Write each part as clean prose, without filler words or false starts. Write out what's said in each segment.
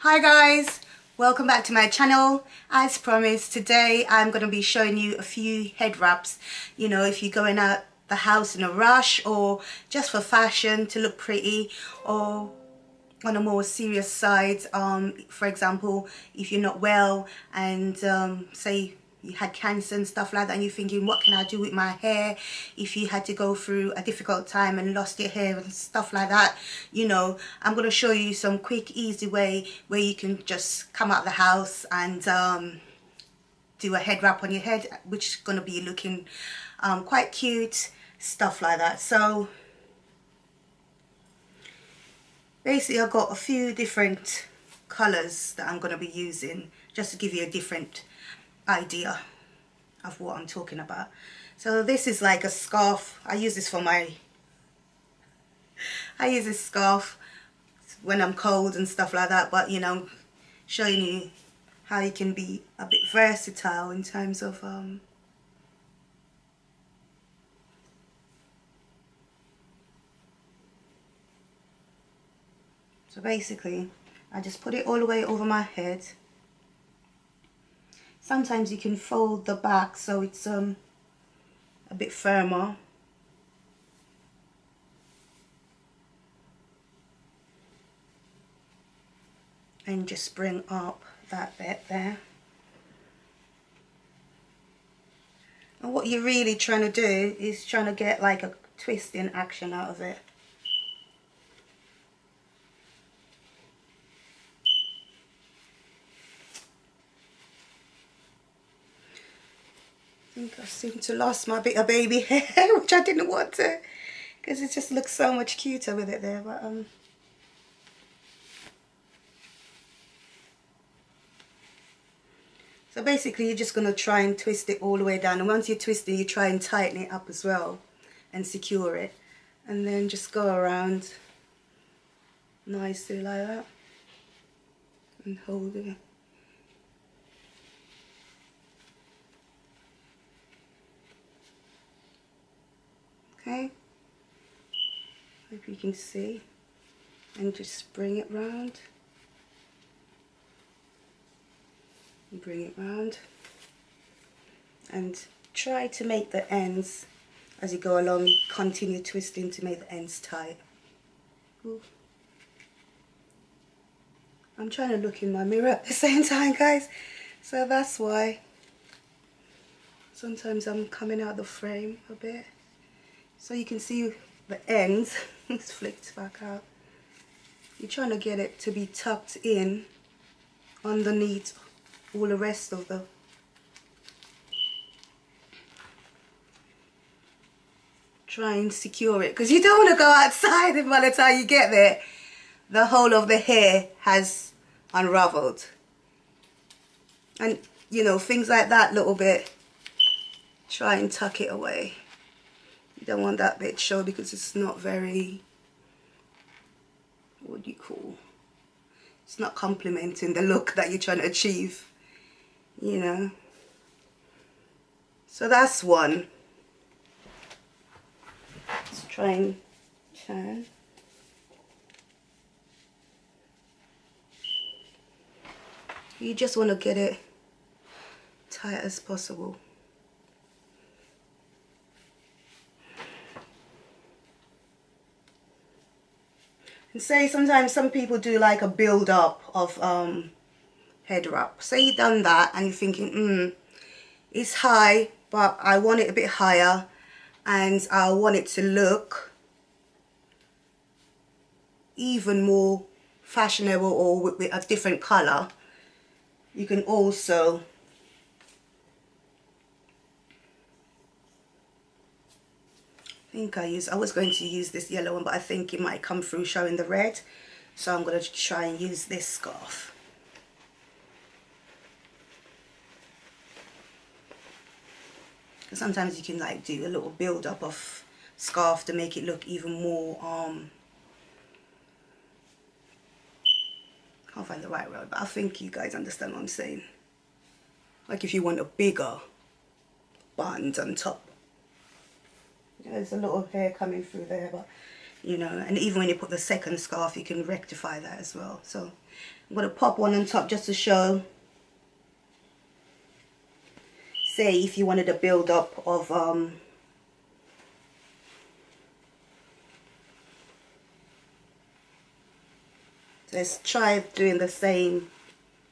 Hi guys, welcome back to my channel. As promised, today I'm going to be showing you a few head wraps. You know, if you're going out the house in a rush or just for fashion to look pretty, or on a more serious side, for example, if you're not well and say you had cancer and stuff like that and you're thinking, what can I do with my hair? If you had to go through a difficult time and lost your hair and stuff like that, you know, I'm going to show you some quick, easy way where you can just come out of the house and do a head wrap on your head, which is going to be looking quite cute, stuff like that. So basically I've got a few different colours that I'm going to be using just to give you a different idea of what I'm talking about. So this is like a scarf. I use this scarf when I'm cold and stuff like that, but you know, showing you how you can be a bit versatile in terms of so basically I just put it all the way over my head. Sometimes you can fold the back so it's a bit firmer. And just bring up that bit there. And what you're really trying to do is trying to get like a twisting action out of it. I think I seem to lost my bit of baby hair, which I didn't want to, because it just looks so much cuter with it there. But so basically you're just going to try and twist it all the way down, and once you twist it, you try and tighten it up as well and secure it, and then just go around nicely like that and hold it. Okay, hope you can see, and just bring it round and bring it round, and try to make the ends as you go along, continue twisting to make the ends tight. Ooh. I'm trying to look in my mirror at the same time, guys, so that's why sometimes I'm coming out of the frame a bit. So you can see the ends. It's flicked back out. You're trying to get it to be tucked in underneath all the rest of the try and secure it, because you don't want to go outside and by the time you get there the whole of the hair has unraveled. And you know, things like that little bit, try and tuck it away. You don't want that bit show because it's not very, what do you call, it's not complementing the look that you're trying to achieve, you know. So that's one. Let's try and turn. You just want to get it tight as possible. And say sometimes some people do like a build up of head wrap. Say you've done that and you're thinking, it's high, but I want it a bit higher and I want it to look even more fashionable or with a different colour. You can also I was going to use this yellow one, but I think it might come through showing the red, so I'm going to try and use this scarf. Because sometimes you can like do a little build up of scarf to make it look even more can't find the right word, but I think you guys understand what I'm saying. Like if you want a bigger band on top. There's a lot of hair coming through there, but you know, and even when you put the second scarf you can rectify that as well. So I'm going to pop one on top just to show, say if you wanted a build up of let's try doing the same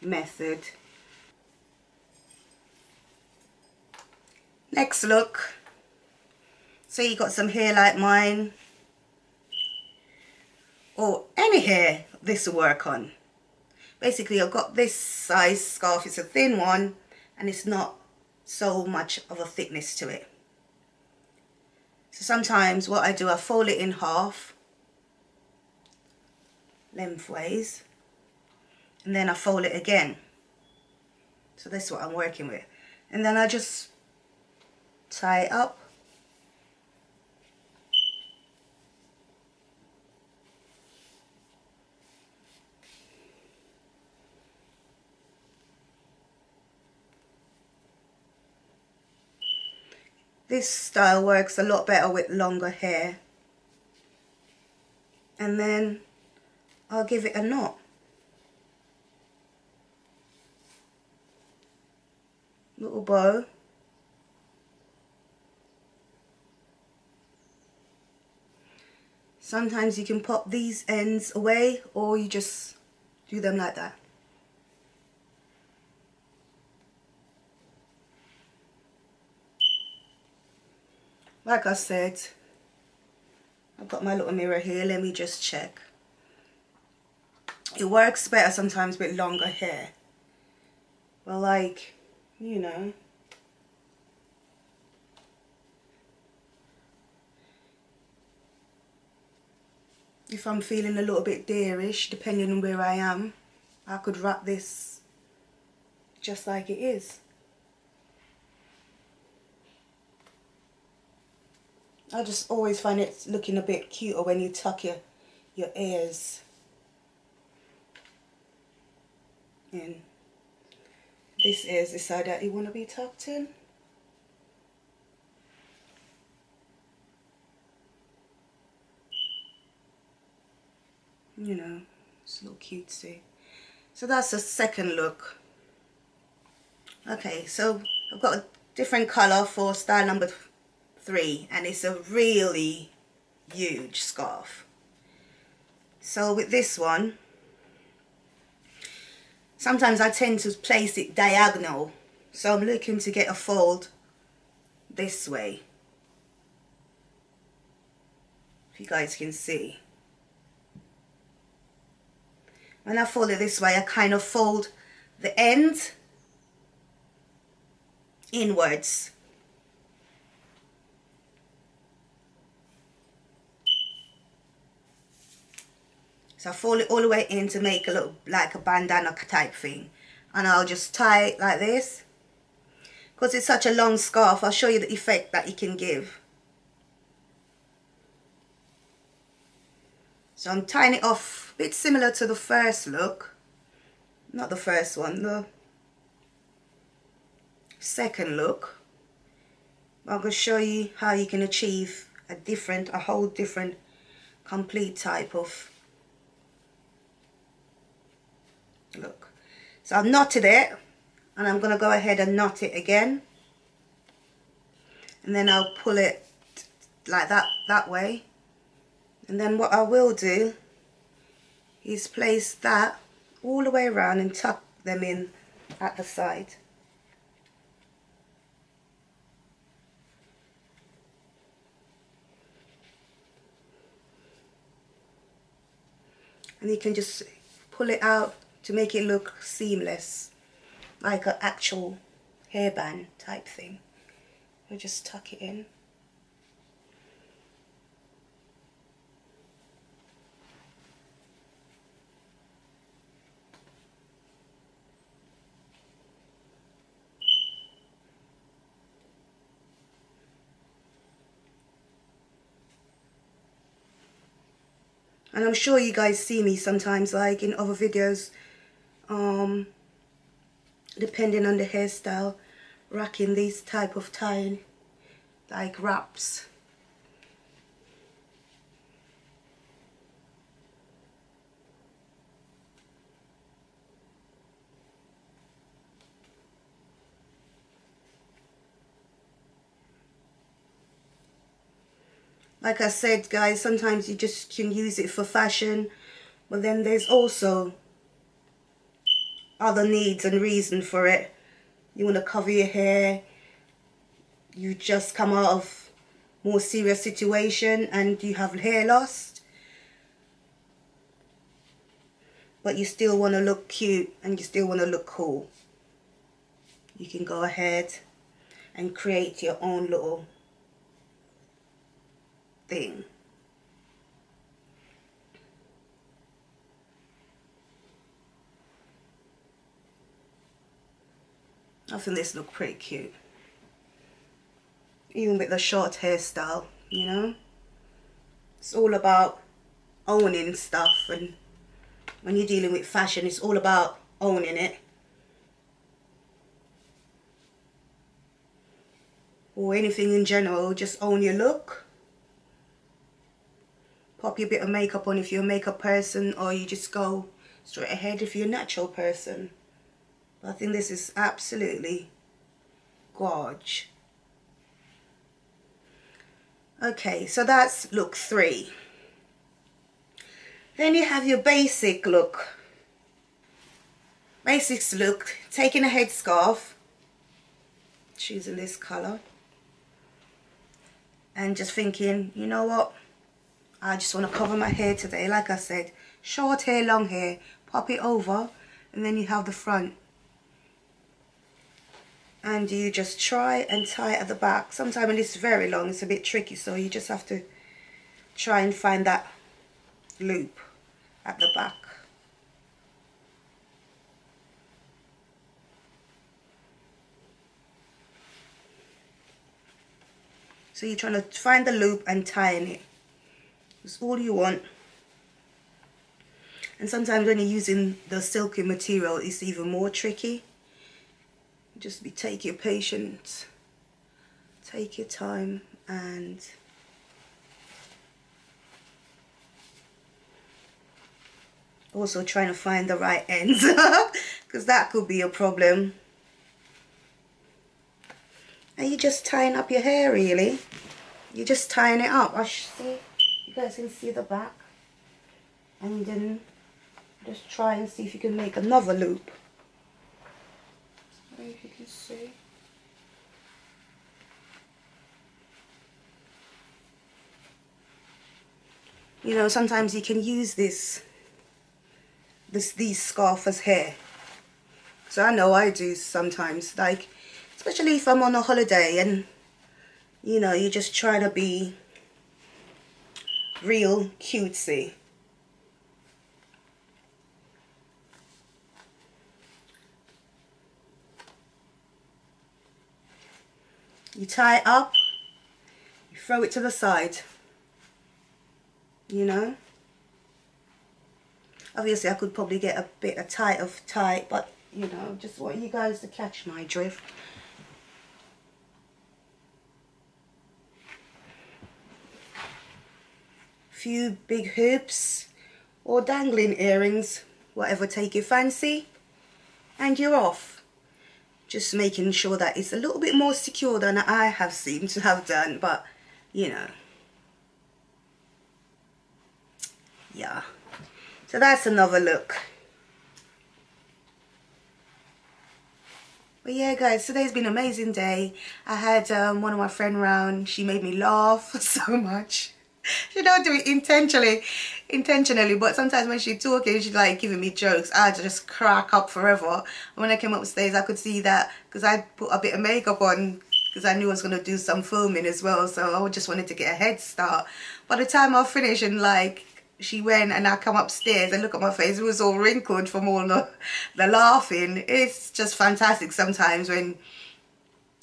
method. Next look, say you got some hair like mine, or any hair this will work on. Basically I've got this size scarf, it's a thin one and it's not so much of a thickness to it. So sometimes what I do, I fold it in half lengthways and then I fold it again. So that's what I'm working with. And then I just tie it up. This style works a lot better with longer hair. And then I'll give it a knot. Little bow. Sometimes you can pop these ends away or you just do them like that. Like I said, I've got my little mirror here, let me just check. It works better sometimes with longer hair. Well, like, you know, if I'm feeling a little bit deerish, depending on where I am, I could wrap this just like it is. I just always find it looking a bit cuter when you tuck your ears in. This is the side that you want to be tucked in. You know, it's a little cutesy. So that's the second look. Okay, so I've got a different colour for style number 3 and it's a really huge scarf. So with this one, sometimes I tend to place it diagonal, so I'm looking to get a fold this way, if you guys can see. When I fold it this way, I kind of fold the end inwards. So I fold it all the way in to make a little, like a bandana type thing. And I'll just tie it like this. Because it's such a long scarf, I'll show you the effect that you can give. So I'm tying it off, a bit similar to the first look. Not the first one, the second look. I'm going to show you how you can achieve a whole different, complete type of look. So I've knotted it and I'm going to go ahead and knot it again, and then I'll pull it like that way, and then what I will do is place that all the way around and tuck them in at the side. And you can just pull it out to make it look seamless, like an actual hairband type thing. You'll just tuck it in. And I'm sure you guys see me sometimes, like in other videos, depending on the hairstyle, rocking these type of tying, like wraps. Like I said, guys, sometimes you just can use it for fashion, but then there's also other needs and reason for it. You want to cover your hair, you just come out of more serious situation and you have hair loss, but you still want to look cute and you still want to look cool. You can go ahead and create your own little thing. I think this looks pretty cute. Even with the short hairstyle, you know. It's all about owning stuff, and when you're dealing with fashion, it's all about owning it. Or anything in general, just own your look. Pop your bit of makeup on if you're a makeup person, or you just go straight ahead if you're a natural person. But I think this is absolutely gorge. Okay, so that's look 3. Then you have your basic look. Basics look, taking a headscarf, choosing this colour, and just thinking, you know what, I just want to cover my hair today. Like I said, short hair, long hair, pop it over, and then you have the front. And you just try and tie at the back. Sometimes when it's very long, it's a bit tricky, so you just have to try and find that loop at the back. So you're trying to find the loop and tying it. That's all you want. And sometimes when you're using the silky material, it's even more tricky. Just take your patience, take your time, and also trying to find the right ends, because that could be a problem. And you're just tying up your hair, really. You're just tying it up. I see, you guys can see the back. And then just try and see if you can make another loop. If you can see. You know, sometimes you can use these scarf as hair. So I know I do sometimes, like, especially if I'm on a holiday and, you know, you're just trying to be real cutesy. You tie it up, you throw it to the side, you know. Obviously I could probably get a bit of tie, but you know, just want you guys to catch my drift. Few big hoops or dangling earrings, whatever take your fancy, and you're off. Just making sure that it's a little bit more secure than I have seemed to have done, but you know, yeah. So that's another look. But yeah, guys, today's been an amazing day. I had one of my friends round. She made me laugh so much. She don't do it intentionally, but sometimes when she's talking, she's like giving me jokes. I just crack up forever. When I came upstairs, I could see that because I put a bit of makeup on because I knew I was going to do some filming as well. So I just wanted to get a head start. By the time I finished and like she went and I come upstairs and look at my face, it was all wrinkled from all the laughing. It's just fantastic sometimes when,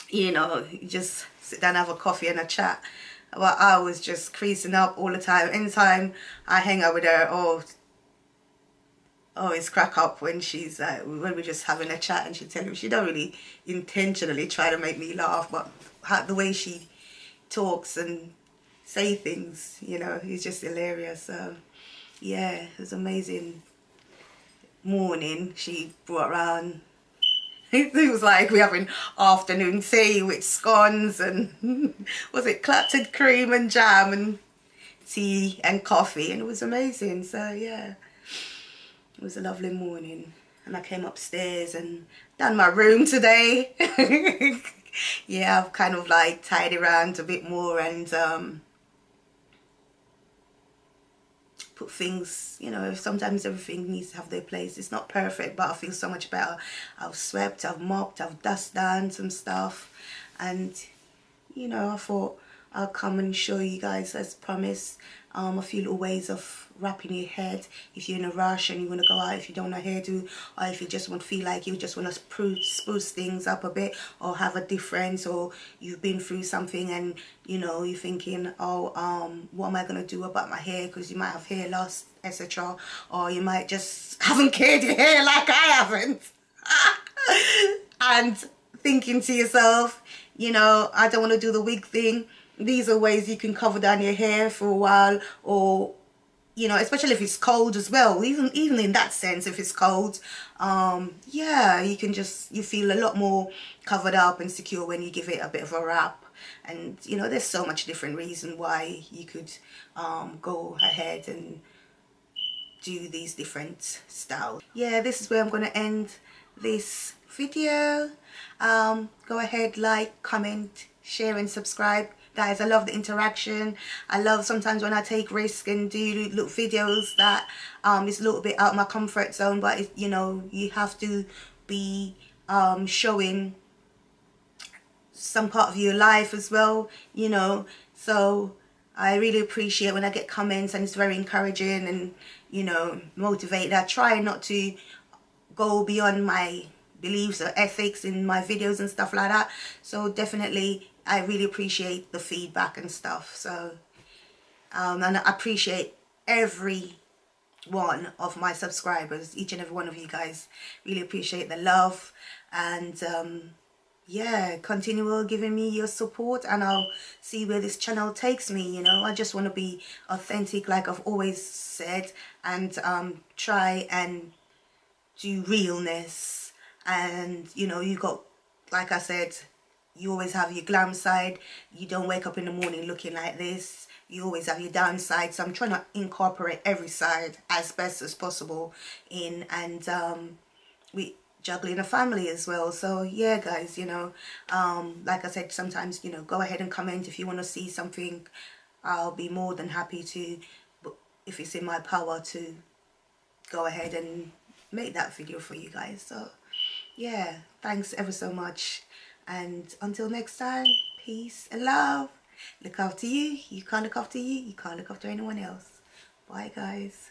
you know, you just sit down and have a coffee and a chat. Well, I was just creasing up all the time. Anytime I hang out with her, oh, it's crack up when she's when we're just having a chat and she tell me she don't really intentionally try to make me laugh, but the way she talks and say things, you know, it's just hilarious. So yeah, it was amazing morning. She brought around. It was like we're having afternoon tea with scones and was it clattered cream and jam and tea and coffee, and it was amazing. So yeah, it was a lovely morning. And I came upstairs and done my room today. Yeah, I've kind of like tidied around a bit more and put things, you know, sometimes everything needs to have their place. It's not perfect, but I feel so much better. I've swept, I've mopped, I've dusted down some stuff, and you know, I thought I'll come and show you guys, as promised, a few little ways of wrapping your head if you're in a rush and you want to go out, if you don't know hairdo, or if you just want to feel like you just want to spruce things up a bit, or have a difference, or you've been through something and you know you're thinking, oh, what am I going to do about my hair, because you might have hair loss, etc., or you might just haven't cared your hair like I haven't. And thinking to yourself, you know, I don't want to do the wig thing. These are ways you can cover down your hair for a while, or you know, especially if it's cold as well, even in that sense, if it's cold, yeah, you can just, you feel a lot more covered up and secure when you give it a bit of a wrap. And you know, there's so much different reason why you could go ahead and do these different styles. Yeah, this is where I'm going to end this video. Go ahead, like, comment, share and subscribe. Guys, I love the interaction. I love sometimes when I take risks and do little videos that is a little bit out of my comfort zone, but it, you know, you have to be showing some part of your life as well, you know. So I really appreciate when I get comments, and it's very encouraging and, you know, motivated. I try not to go beyond my beliefs or ethics in my videos and stuff like that. So definitely I really appreciate the feedback and stuff. So and I appreciate every one of my subscribers, each and every one of you guys. Really appreciate the love, and yeah, continue giving me your support, and I'll see where this channel takes me. You know, I just want to be authentic, like I've always said, and try and do realness. And you know, you got, like I said, you always have your glam side. You don't wake up in the morning looking like this. You always have your downside. So I'm trying to incorporate every side as best as possible in, and we juggling a family as well. So yeah, guys, you know, like I said, sometimes, you know, go ahead and comment if you want to see something. I'll be more than happy to, if it's in my power, to go ahead and make that video for you guys. So yeah, thanks ever so much, and until next time, peace and love. Look after you. You can't look after you. You can't look after anyone else. Bye guys.